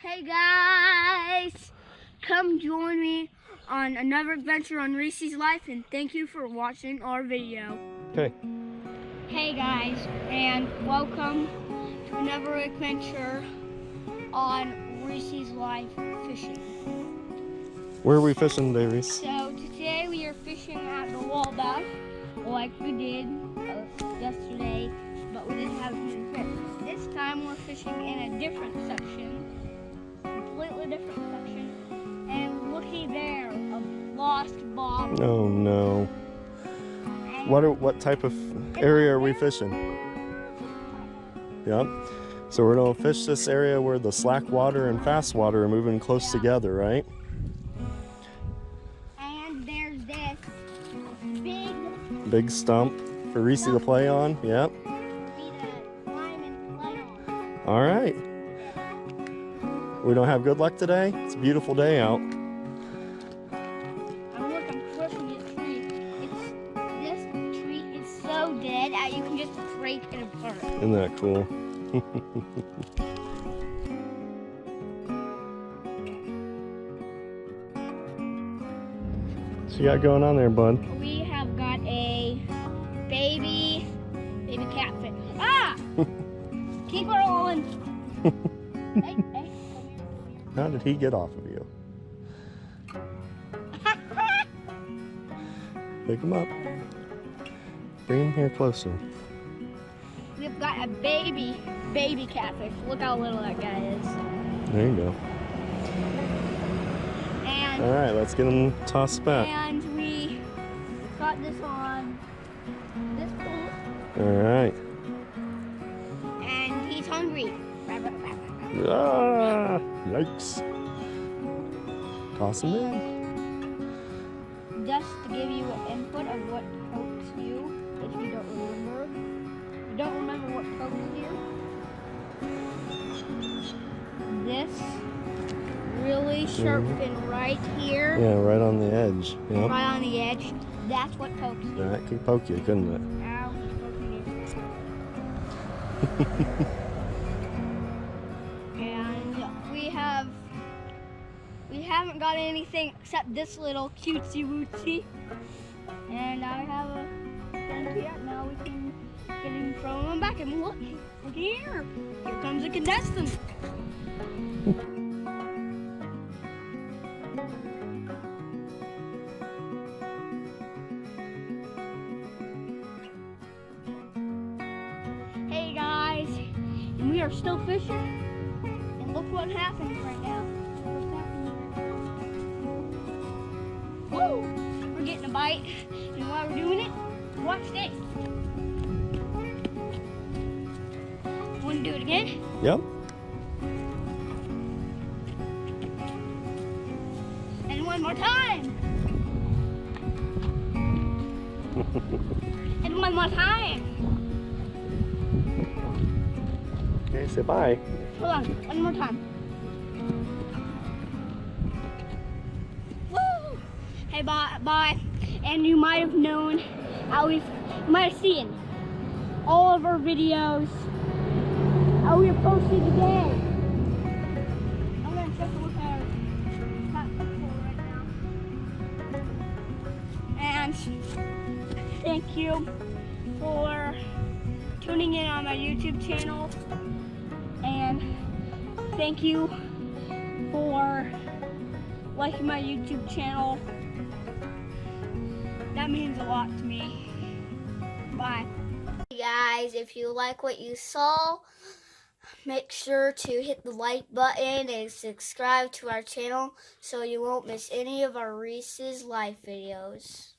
Hey guys, come join me on another adventure on Reece's Life, and thank you for watching our video. Okay. Hey guys, and welcome to another adventure on Reece's Life Fishing. Where are we fishing today, Reece? So today we are fishing at the Wabash, like we did yesterday, but we didn't have as many fish. This time we're fishing in a different section. Completely different section, and looky there, a lost bottle. Oh no. What type of area are we fishing? Yep. So we're gonna fish this area where the slack water and fast water are moving close together, right? And there's this Big stump for Reece to play on. Yep. All right. We don't have good luck today. It's a beautiful day out. I'm crushing this tree. This tree is so dead that you can just break it apart. Isn't that cool? What you got going on there, bud? We have got a baby catfish. Ah! Keep her on. Hey, come here. How did he get off of you? Pick him up. Bring him here closer. We've got a baby catfish. Look how little that guy is. There you go. And all right, let's get him tossed back. And we got this on this pole. All right. And he's hungry. Ah, yikes. Toss him in. Just to give you an input of what pokes you, if you don't remember. You don't remember what pokes you? This really sharp fin right here. Yeah, right on the edge. Yep. Right on the edge. That's what pokes you. That could poke you, couldn't it? Ow, he's poking you. And we haven't got anything except this little cutesy wootsy. And I have a thing here. Now we can get him, throw him back, and look here. Here comes a contestant. Hey guys, and we are still fishing. And look what happens right now. Woo! We're getting a bite, and while we're doing it, watch this. Want to do it again? Yep. And one more time. And one more time. Okay, say bye. Hold on, one more time. Woo! Hey, bye. And you might have known how you might have seen all of our videos how we are posted today. I'm gonna take a look at our pole right now. And thank you for tuning in on my YouTube channel. And thank you for liking my YouTube channel. That means a lot to me. Bye. Hey guys, if you like what you saw, make sure to hit the like button and subscribe to our channel so you won't miss any of our Reece's Life videos.